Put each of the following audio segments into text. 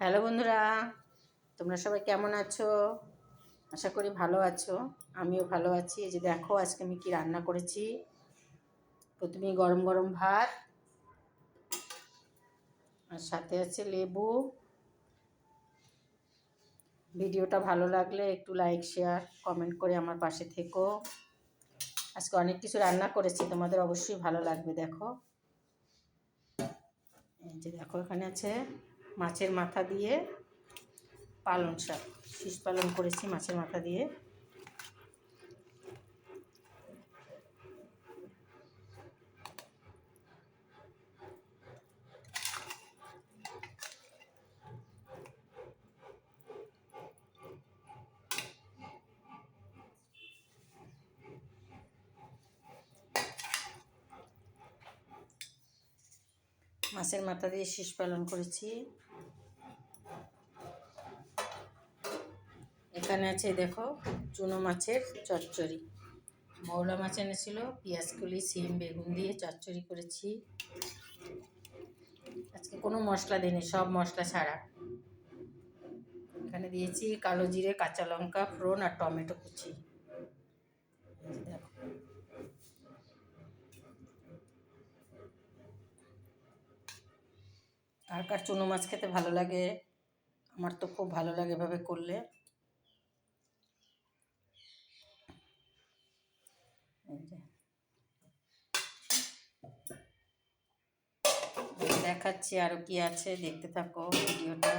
Hello বন্ধুরা, তোমরা সবাই কেমন আছো? আশা করি ভালো আছো। আমিও ভালো আছি। এই যে দেখো আজকে আমি কি রান্না করেছি। প্রথমেই গরম গরম ভাত, আর সাথে আছে লেবু। ভিডিওটা ভালো লাগলে একটু লাইক, শেয়ার, কমেন্ট করে আমার পাশে থেকো। আজকে অনেক কিছু রান্না করেছি, তোমাদের অবশ্যই ভালো লাগবে। দেখো, এই যে দেখো এখানে আছে মাছের মাথা দিয়ে পালং শাক, শীষ পালং করেছি মাছের মাথা দিয়ে। মাছের মাথা দিয়ে শীষ পালন করেছি। এখানে আছে দেখো চুনো মাছের চচ্চড়ি। মৌলা মাছ এনেছিল, পেঁয়াজ কলি, সিম, বেগুন দিয়ে চচ্চড়ি করেছি। আজকে কোনো মশলা দিইনি, সব মশলা ছাড়া। এখানে দিয়েছি কালো জিরে, কাঁচা লঙ্কা ফোড়ন আর টমেটো কুচি। দেখো, কার কার চুনো মাছ খেতে ভালো লাগে? আমার তো খুব ভালো লাগে এভাবে করলে। দেখাচ্ছি আরো কি আছে, দেখতে থাকো ভিডিওটা।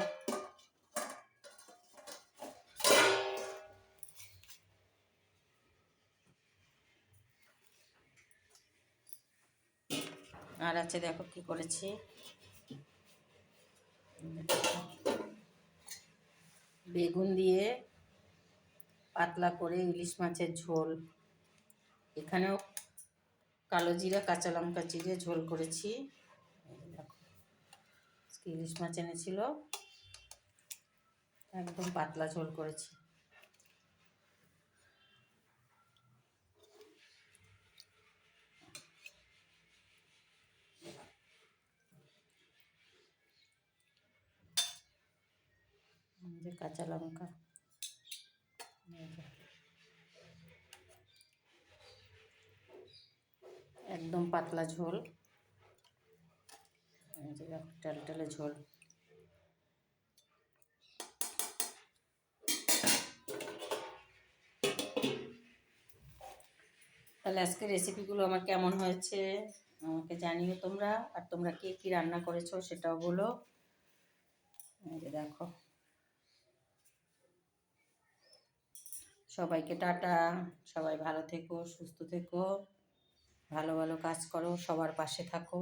আর আছে দেখো কি করেছি। বেগুন দিয়ে পাতলা করে ইলিশ মাছের ঝোল। এখানেও কালো জিরা, কাঁচা লঙ্কা চিড়ে ঝোল করেছি। দেখো, ইলিশ মাছ এনেছিল, একদম পাতলা ঝোল করেছি। যে কাঁচা লঙ্কা, একদম পাতলা ঝোল। টালটালে ঝোল। তাহলে আজকে রেসিপিগুলো আমার কেমন হয়েছে আমাকে জানিও তোমরা। আর তোমরা কে কী রান্না করেছো সেটাও বলো। এই যে দেখো, সবাইকে টাটা। সবাই ভালো থেকো, সুস্থ থেকো, ভালো ভালো কাজ করো, সবার পাশে থাকো।